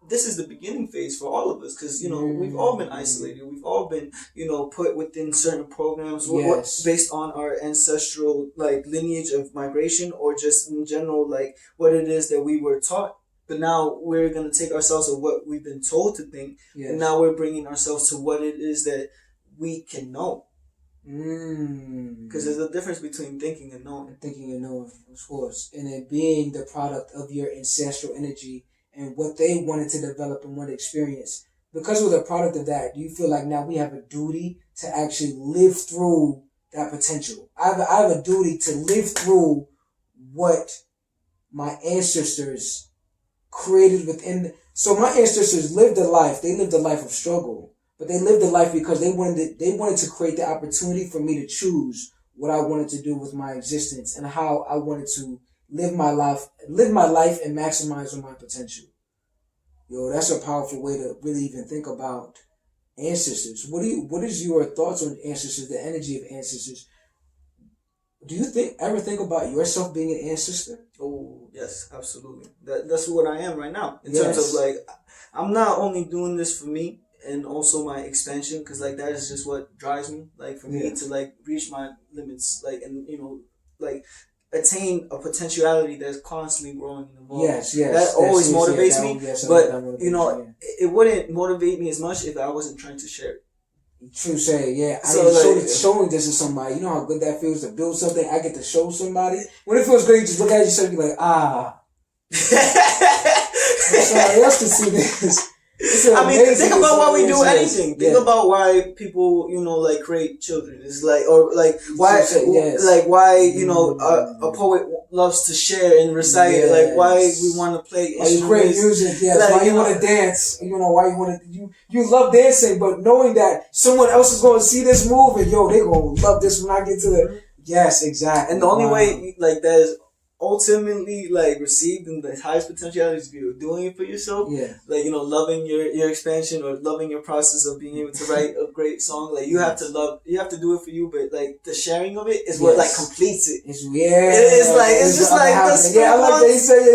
this is the beginning phase for all of us, because, you know, we've all been isolated. We've all been, you know, put within certain programs based on our ancestral, like, lineage of migration, or just in general, like, what it is that we were taught. But now we're going to take ourselves of what we've been told to think, and now we're bringing ourselves to what it is that we can know. Because there's a difference between thinking and knowing. Thinking and knowing, of course. And it being the product of your ancestral energy and what they wanted to develop and want to experience. Because we're the product of that, do you feel like now we have a duty to actually live through that potential? I have a duty to live through what my ancestors created within. So my ancestors lived a life. They lived a life of struggle. But they lived a life because they wanted to create the opportunity for me to choose what I wanted to do with my existence and how I wanted to live my life and maximize on my potential. Yo, that's a powerful way to really even think about ancestors. What is your thoughts on ancestors, the energy of ancestors? Do you ever think about yourself being an ancestor? Oh, yes, absolutely. That's what I am right now. In terms of like, I'm not only doing this for me and also my expansion, because like that is just what drives me. Like for me to like reach my limits, like, and like attain a potentiality that's constantly growing and evolving. Yes. That always motivates me. But it wouldn't motivate me as much if I wasn't trying to share it. True say, yeah. So showing this to somebody, you know how good that feels to build something. I get to show somebody. When it feels great, you just look at yourself and be like, somebody else can see this. I mean, think about why we do anything. Think about why people, like create children. It's like, or like why, like why, a poet loves to share and recite. Like why we want to play instruments. Great music. Yes. Like, why you want to dance. Why you want to. You love dancing, but knowing that someone else is going to see this move and they going to love this when I get to the. Yes, exactly. And the only way like that is ultimately like received in the highest potentialities if you're doing it for yourself, like loving your expansion or loving your process of being able to write a great song. Like you have to do it for you, but like the sharing of it is what like completes it. It's just like I like that he said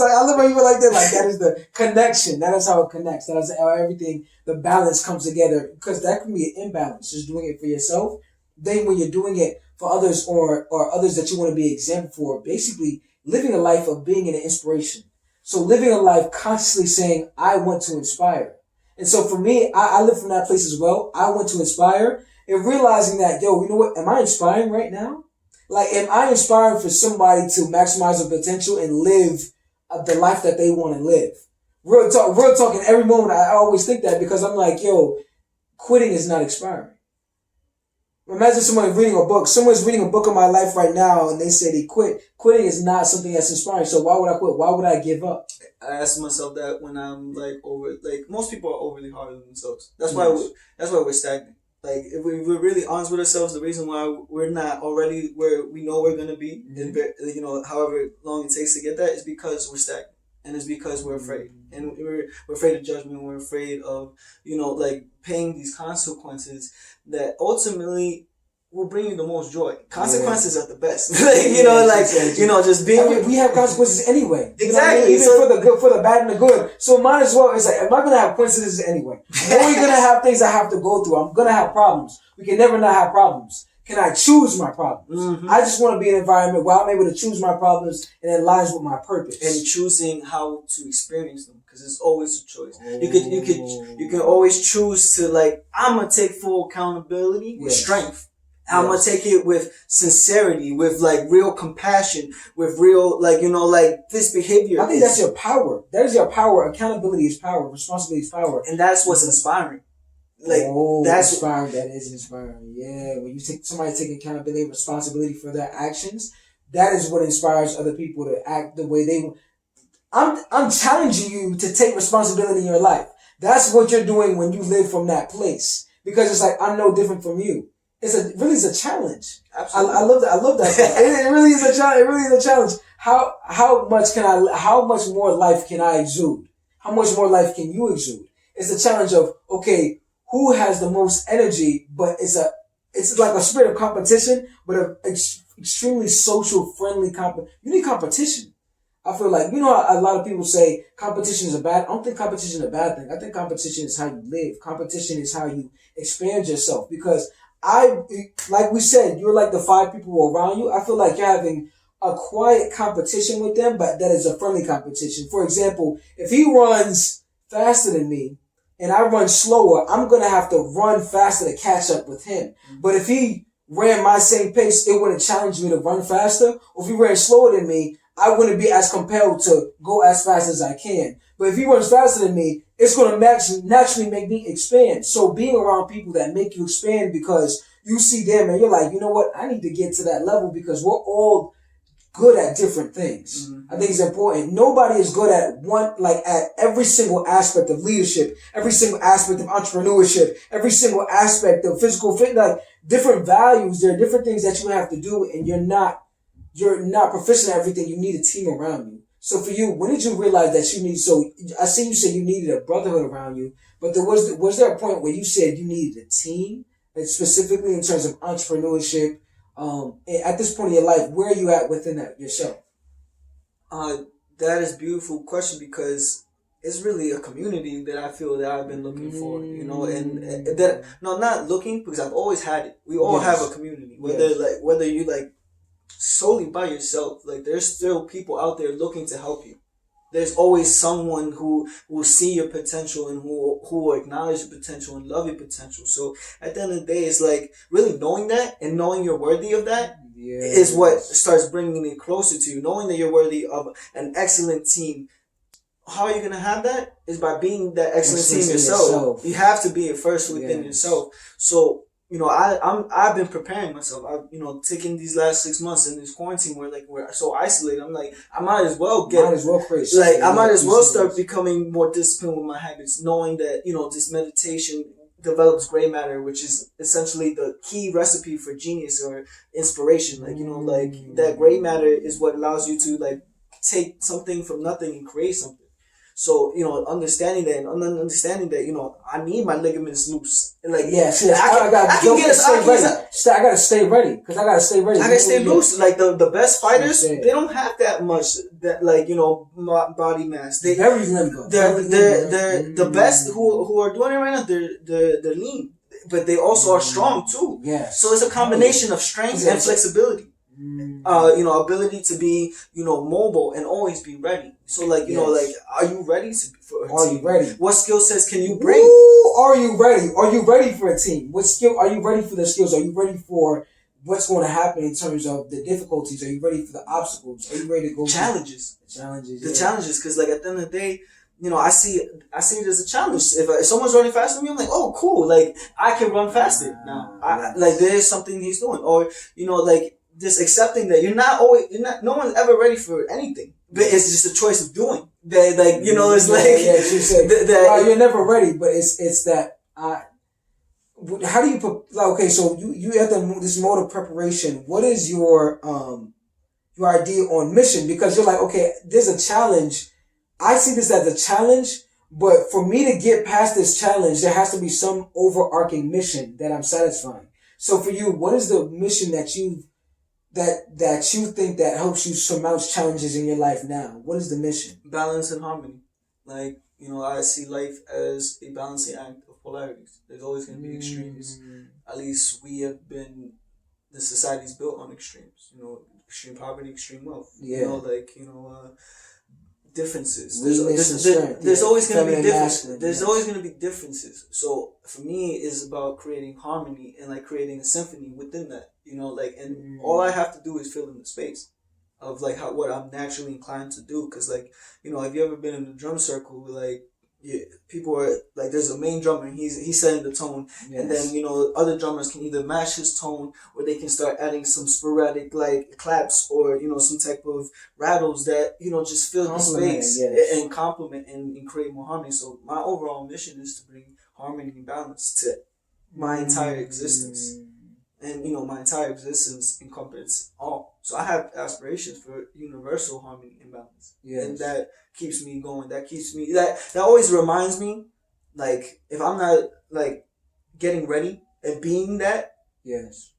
I love how you were like that. Like that is the connection. That is how it connects. That is how everything, the balance comes together, because that can be an imbalance just doing it for yourself. Then when you're doing it for others or others that you want to be an example for, basically living a life of being an inspiration. So living a life consciously saying, I want to inspire. And so for me, I live from that place as well. I want to inspire and realizing that, you know what, am I inspiring right now? Like, am I inspiring for somebody to maximize their potential and live the life that they want to live? Real talk in every moment. I always think that because I'm like, quitting is not inspiring. Imagine someone reading a book. Someone's reading a book of my life right now and they say they quit. Quitting is not something that's inspiring. So why would I quit? Why would I give up? I ask myself that when I'm most people are overly hard on themselves. That's why we're stagnant. Like if we're really honest with ourselves, the reason why we're not already where we know we're going to be, however long it takes to get that, is because we're stagnant. And it's because we're afraid. And we're afraid of judgment. We're afraid of, paying these consequences that ultimately will bring you the most joy. Consequences are the best. Just being... we have consequences anyway. Exactly. Even for the good, for the bad and the good. So might as well, it's like, am I going to have coincidences anyway? I'm always going to have things I have to go through. I'm going to have problems. We can never not have problems. Can I choose my problems? Mm-hmm. I just want to be in an environment where I'm able to choose my problems and it aligns with my purpose. And choosing how to experience them, because it's always a choice. You can always choose to I'm gonna take full accountability with strength. I'm gonna take it with sincerity, with real compassion, with real this behavior. I think that's your power. That is your power. Accountability is power. Responsibility is power. And that's what's inspiring. That's inspiring. That is inspiring. Yeah, when somebody take accountability and responsibility for their actions, that is what inspires other people to act the way they want. I'm challenging you to take responsibility in your life. That's what you're doing when you live from that place, because it's like I'm no different from you. Really is a challenge. Absolutely. I love that. I love that. It really is a challenge. It really is a challenge. How much more life can I exude? How much more life can you exude? It's a challenge of, okay, who has the most energy, but it's like a spirit of competition, but an extremely social, friendly you need competition. I feel like, a lot of people say competition is I don't think competition is a bad thing. I think competition is how you live. Competition is how you expand yourself, because like we said, you're like the 5 people around you. I feel like you're having a quiet competition with them, but that is a friendly competition. For example, if he runs faster than me, and I run slower, I'm going to have to run faster to catch up with him. Mm-hmm. But if he ran my same pace, it wouldn't challenge me to run faster. Or if he ran slower than me, I wouldn't be as compelled to go as fast as I can. But if he runs faster than me, it's going to naturally make me expand. So being around people that make you expand because you see them and you're like, you know what? I need to get to that level, because we're all good at different things. Mm-hmm. I think it's important. Nobody is good at every single aspect of leadership, every single aspect of entrepreneurship, every single aspect of physical fitness, different values. There are different things that you have to do, and you're not proficient at everything. You need a team around you. So for you, when did you realize that you need? So I see you said you needed a brotherhood around you, but was there a point where you said you needed a team, like specifically in terms of entrepreneurship? At this point in your life, where are you at within that yourself? Uh, that is a beautiful question because it's really a community that I feel that I've been looking for, and that no, not looking because I've always had it. We all have a community, whether you like solely by yourself. Like there's still people out there looking to help you. There's always someone who will see your potential and who will acknowledge your potential and love your potential. So at the end of the day, it's like really knowing that and knowing you're worthy of that is what starts bringing it closer to you. Knowing that you're worthy of an excellent team. How are you gonna have that? Is by being that excellent team yourself. You have to be it first within yourself. So I've been preparing myself. I've taking these last 6 months in this quarantine where like we're so isolated. I'm like I might as well start becoming more disciplined with my habits, knowing that this meditation develops gray matter, which is essentially the key recipe for genius or inspiration. Like that gray matter is what allows you to like take something from nothing and create something. So, understanding that and understanding that, I need my ligaments loose. And like, I gotta stay ready. Cause I gotta stay ready. I gotta stay loose. Like the best fighters, they don't have that much body mass. Very limber. They're the best who are doing it right now. They're lean, but they also are strong too. Yeah. So it's a combination of strength and flexibility. Ability to be, mobile and always be ready. So like, are you ready for a team? Are you ready? What skill sets can you bring? Are you ready? Are you ready for a team? What skill? Are you ready for the skills? Are you ready for what's going to happen in terms of the difficulties? Are you ready for the obstacles? Are you ready to go? Challenges. The challenges. Cause like at the end of the day, I see it as a challenge. If someone's running faster than me, I'm like, oh, cool. Like I can run faster now. Like there's something he's doing, or like just accepting that no one's ever ready for anything, but it's just a choice of doing. That like it's like you're never ready, but it's that. How do you put? Okay, so you have this mode of preparation. What is your idea on mission? Because you're like, okay, there's a challenge. I see this as a challenge, but for me to get past this challenge, there has to be some overarching mission that I'm satisfying. So for you, what is the mission that you think that helps you surmount challenges in your life now? What is the mission? Balance and harmony. Like, I see life as a balancing act of polarities. There's always going to be extremes. At least the society's built on extremes. Extreme poverty, extreme wealth. Yeah. Differences. There's always going to be differences. There's always going to be differences. So for me, it's about creating harmony and like creating a symphony within that. And all I have to do is fill in the space of like what I'm naturally inclined to do. Cause like, have you ever been in a drum circle? Like, people are like, there's a main drummer and he's setting the tone. Yes. And then, other drummers can either match his tone or they can start adding some sporadic like claps or, some type of rattles that, just fill the space and complement and create more harmony. So my overall mission is to bring harmony and balance to my entire existence. And, my entire existence encompasses all. So I have aspirations for universal harmony and balance. Yes. And that keeps me going. That always reminds me, like, if I'm not, like, getting ready and being that, yes,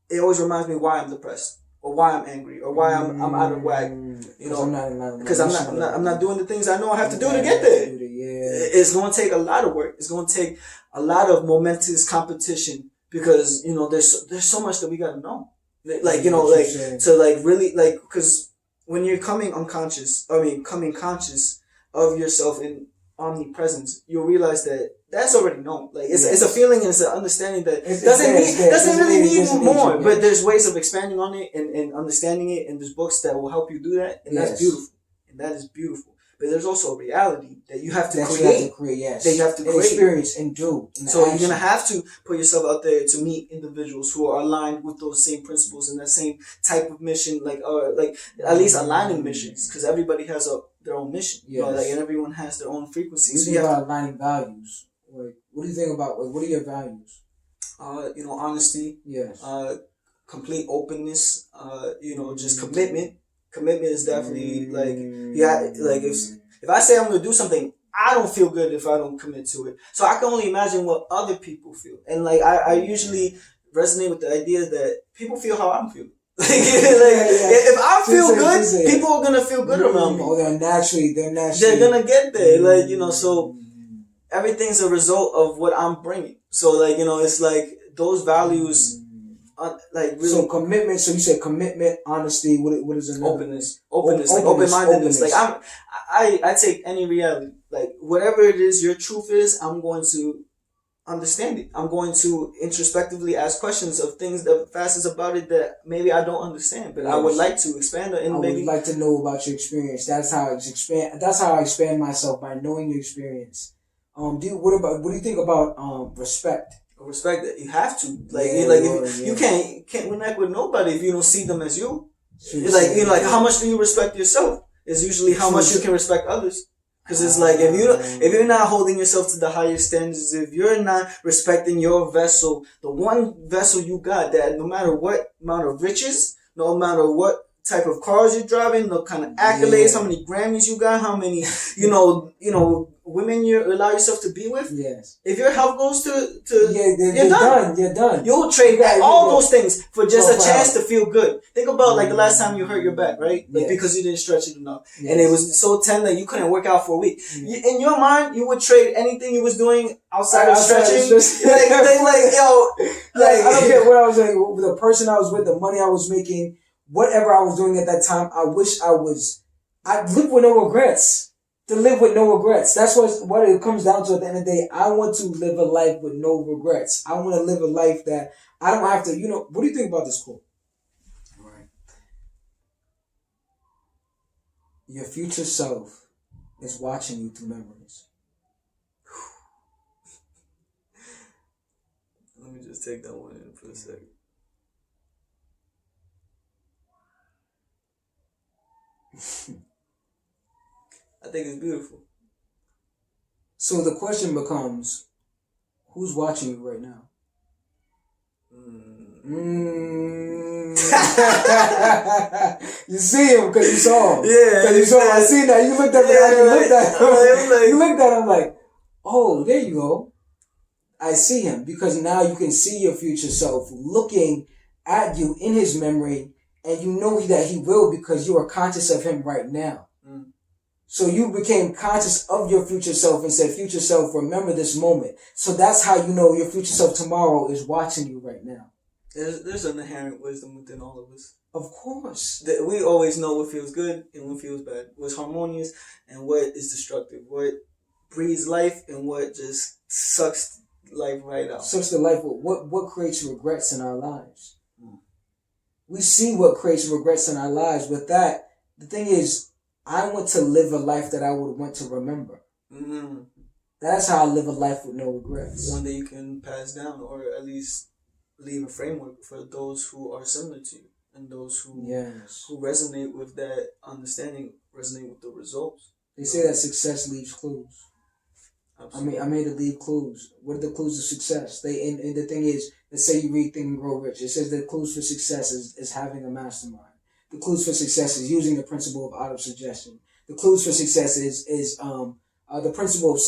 it always reminds me why I'm depressed or why I'm angry or why I'm out of whack. Because I'm not doing the things I know I have to do to get there. It's going to take a lot of work. It's going to take a lot of momentous competition. Because, there's so much that we gotta know. Like, to like really, like, cause when you're coming conscious of yourself in omnipresence, you'll realize that that's already known. Like, it's a feeling and it's an understanding that doesn't really need more. But there's ways of expanding on it and understanding it, and there's books that will help you do that. And that's beautiful. And that is beautiful. But there's also a reality that you have to create. That you have to create. Experience and do. So you're going to have to put yourself out there to meet individuals who are aligned with those same principles and that same type of mission, like at least aligning missions, because everybody has their own mission. Yes. And everyone has their own frequency. What do you think about aligning values? Like, what do you think about, what are your values? Honesty. Yes. Complete openness. Just commitment. Commitment is definitely like, yeah, like if I say I'm gonna do something, I don't feel good if I don't commit to it. So I can only imagine what other people feel. And like I usually resonate with the idea that people feel how I'm feeling. If I feel good, people are gonna feel good around me. Oh, they're naturally they're gonna get there. Like, so everything's a result of what I'm bringing. So like, it's like those values. Like really, so commitment. So you said commitment, honesty. What is another? Openness, like open-mindedness. Like I take any reality, like whatever it is your truth is, I'm going to understand it. I'm going to introspectively ask questions of things, that facets about it that maybe I don't understand, but I would like to expand it. And I would like to know about your experience. That's how I expand myself, by knowing your experience. What do you think about respect? Respect that you have to you can't connect with nobody if you don't see them as you. Like how much do you respect yourself is usually how much you can respect others. Because it's like if you're not holding yourself to the highest standards, if you're not respecting your vessel, the one vessel you got, that no matter what amount of riches, no matter what type of cars you're driving, no kind of accolades, how many Grammys you got, how many women you allow yourself to be with. Yes. If your health goes to you're done. You're done. You'll trade all those things for just a chance to feel good. Think about like the last time you hurt your back, right? Like because you didn't stretch it enough, and it was so tender you couldn't work out for a week. In your mind, you would trade anything you was doing outside of stretching. I don't care what I was doing, the person I was with, the money I was making, whatever I was doing at that time. I live with no regrets. To live with no regrets. That's what it comes down to at the end of the day. I want to live a life with no regrets. I want to live a life that I don't have to, what do you think about this quote? Right. Your future self is watching you through memories. Let me just take that one in for a second. I think it's beautiful. So the question becomes, who's watching you right now? You see him because you saw him. Yeah. Because you saw him. I seen that. You looked at me. You looked at him like, oh, there you go. I see him. Because now you can see your future self looking at you in his memory, and you know that he will, because you are conscious of him right now. So you became conscious of your future self and said, future self, remember this moment. So that's how you know your future self tomorrow is watching you right now. There's an inherent wisdom within all of us. Of course. We always know what feels good and what feels bad. What's harmonious and what is destructive. What breathes life and what just sucks life right out. Sucks the life. What creates regrets in our lives? We see what creates regrets in our lives. With that, the thing is, I want to live a life that I would want to remember. Mm-hmm. That's how I live a life with no regrets. One that you can pass down, or at least leave a framework for those who are similar to you, and those who resonate with that understanding, resonate with the results. They say that success leaves clues. Absolutely. I made it leave clues. What are the clues of success? And the thing is, let's say you read Think and Grow Rich. It says the clues for success is having a mastermind. The clues for success is using the principle of auto-suggestion. The clues for success is the principle of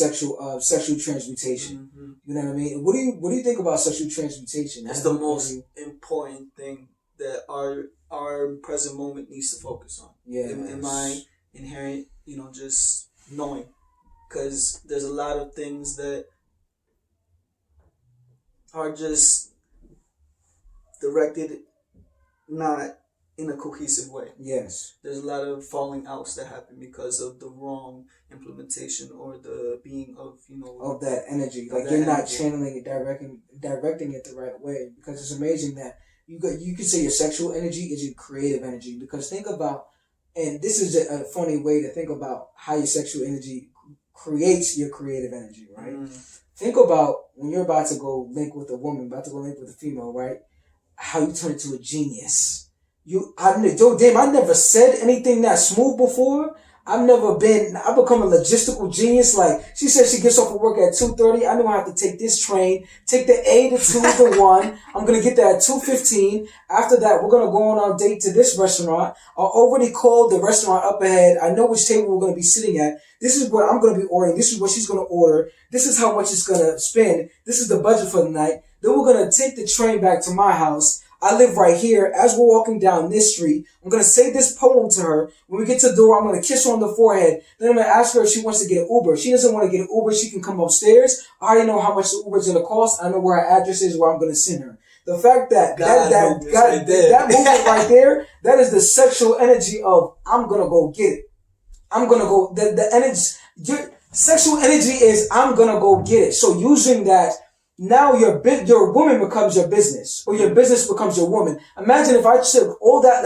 sexual transmutation. Mm-hmm. You know what I mean? What do you think about sexual transmutation? It's the most important thing that our present moment needs to focus on. Yeah. In my inherent, just knowing, because there's a lot of things that are just directed not in a cohesive way. Yes. There's a lot of falling outs that happen because of the wrong implementation or the being of, of that energy. Like you're not channeling it, directing it the right way. Because it's amazing that you could say your sexual energy is your creative energy. Because think about, and this is a funny way to think about how your sexual energy creates your creative energy, right? Think about when you're about to go link with a woman, about to go link with a female, right? How you turn into a genius. I never said anything that smooth before. I've become a logistical genius. Like, she said she gets off of work at 2:30. I know I have to take this train, take the A to 2 to 1. I'm going to get there at 2:15. After that, we're going to go on our date to this restaurant. I already called the restaurant up ahead. I know which table we're going to be sitting at. This is what I'm going to be ordering. This is what she's going to order. This is how much it's going to spend. This is the budget for the night. Then we're going to take the train back to my house. I live right here. As we're walking down this street, I'm going to say this poem to her. When we get to the door, I'm going to kiss her on the forehead. Then I'm going to ask her if she wants to get an Uber. If she doesn't want to get an Uber, she can come upstairs. I already know how much the Uber's going to cost. I know where her address is, where I'm going to send her. The fact that that movement right there, that is the sexual energy of, I'm going to go get it. I'm going to go, the energy, sexual energy is, I'm going to go get it. So using that, now your woman becomes your business, or your business becomes your woman. Imagine if I took all that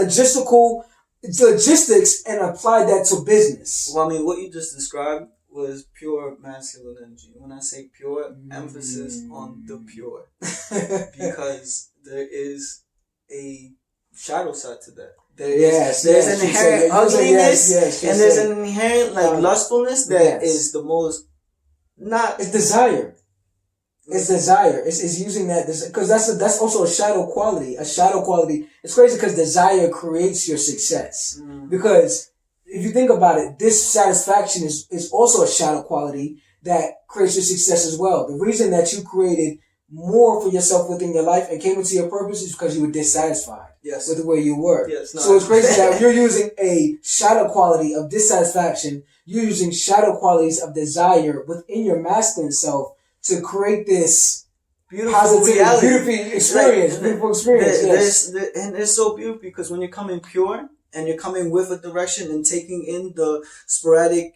logistics and applied that to business. Well, I mean, what you just described was pure masculine energy. When I say pure, emphasis on the pure. Because there is a shadow side to that. There's an inherent ugliness, and there's an inherent lustfulness that is the most it's desire. It's desire. It's using that, because that's also a shadow quality. A shadow quality. It's crazy because desire creates your success. Because if you think about it, dissatisfaction is also a shadow quality that creates your success as well. The reason that you created more for yourself within your life and came into your purpose is because you were dissatisfied with the way you were. So it's crazy that you're using a shadow quality of dissatisfaction. You're using shadow qualities of desire within your masculine self to create this beautiful reality, beautiful experience. And it's so beautiful because when you're coming pure and you're coming with a direction and taking in the sporadic,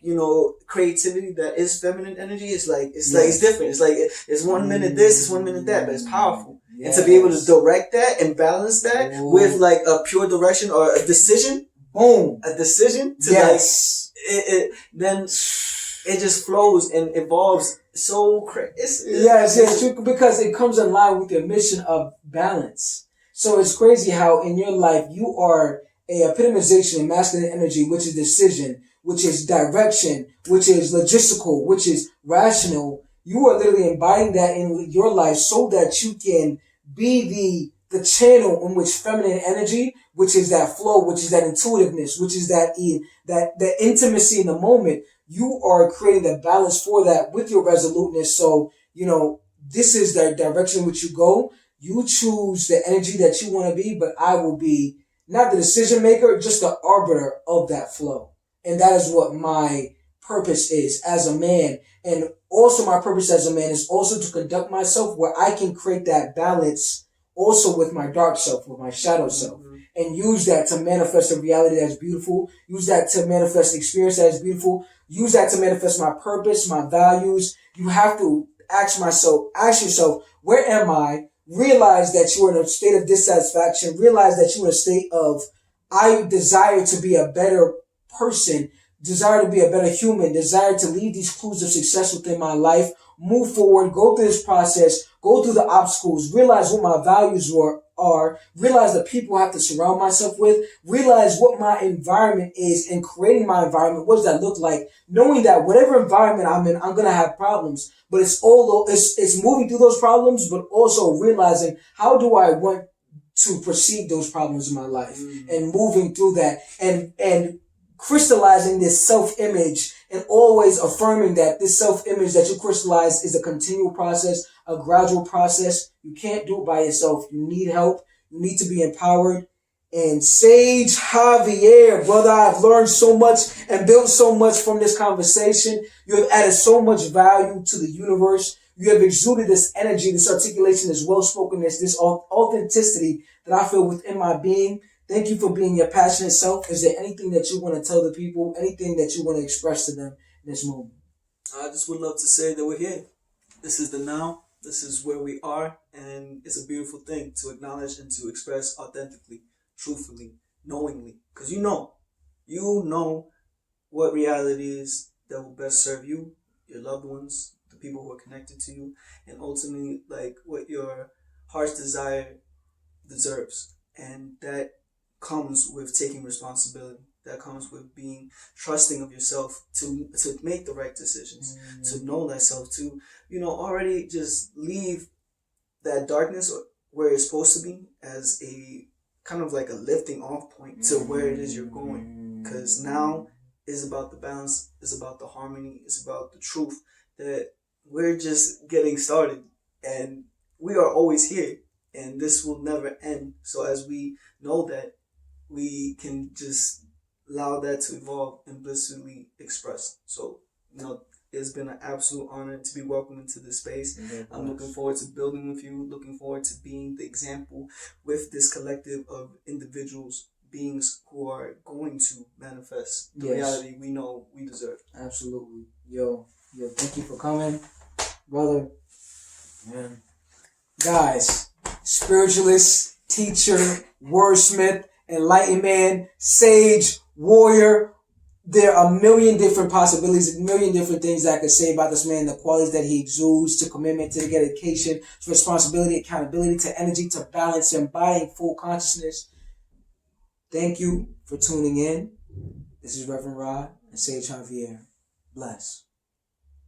creativity that is feminine energy, it's different. It's like it's 1 minute this, it's 1 minute that, but it's powerful. And to be able to direct that and balance that with a pure direction or a decision, a decision to then it just flows and evolves so crazy. It's true, because it comes in line with your mission of balance. So it's crazy how in your life you are a epitomization of masculine energy, which is decision, which is direction, which is logistical, which is rational. You are literally embodying that in your life so that you can be the channel in which feminine energy, which is that flow, which is that intuitiveness, which is that intimacy in the moment. You are creating the balance for that with your resoluteness. So, this is the direction in which you go. You choose the energy that you want to be, but I will be not the decision maker, just the arbiter of that flow. And that is what my purpose is as a man. And also my purpose as a man is also to conduct myself where I can create that balance also with my dark self, with my shadow self. And use that to manifest a reality that's beautiful. Use that to manifest an experience that is beautiful. Use that to manifest my purpose, my values. You have to ask yourself, where am I? Realize that you're in a state of dissatisfaction. Realize that you're in a state of, I desire to be a better person, desire to be a better human, desire to leave these clues of success within my life, move forward, go through this process, go through the obstacles, realize what my values are, realize the people I have to surround myself with, realize what my environment is, and creating my environment. What does that look like? Knowing that whatever environment I'm in, I'm going to have problems, but it's moving through those problems, but also realizing how do I want to perceive those problems in my life and moving through that and crystallizing this self-image and always affirming that this self-image that you crystallize is a continual process, a gradual process. You can't do it by yourself. You need help. You need to be empowered. And Sage Javier, brother, I've learned so much and built so much from this conversation. You have added so much value to the universe. You have exuded this energy, this articulation, this well-spokenness, this authenticity that I feel within my being. Thank you for being your passionate self. Is there anything that you want to tell the people, anything that you want to express to them in this moment? I just would love to say that we're here. This is the now. This is where we are. And it's a beautiful thing to acknowledge and to express authentically, truthfully, knowingly. Because you know what reality is that will best serve you, your loved ones, the people who are connected to you, and ultimately what your heart's desire deserves. And that comes with taking responsibility. that comes with being trusting of yourself to make the right decisions, to know thyself, to, already just leave that darkness where it's supposed to be as a kind of like a lifting off point to where it is you're going. Because now is about the balance, is about the harmony, is about the truth that we're just getting started and we are always here and this will never end. So as we know that, we can just allow that to evolve and blissfully express. So, it's been an absolute honor to be welcomed into this space. I'm looking forward to building with you, looking forward to being the example with this collective of individuals, beings who are going to manifest the reality we know we deserve. Absolutely. Yo, thank you for coming, brother. Man. Guys, spiritualist, teacher, wordsmith, enlightened man, sage, warrior. There are a million different possibilities, a million different things that I could say about this man, the qualities that he exudes, to commitment, to dedication, to responsibility, accountability, to energy, to balance, to embodying full consciousness. Thank you for tuning in. This is Reverend Rod and Sage Javier. Bless.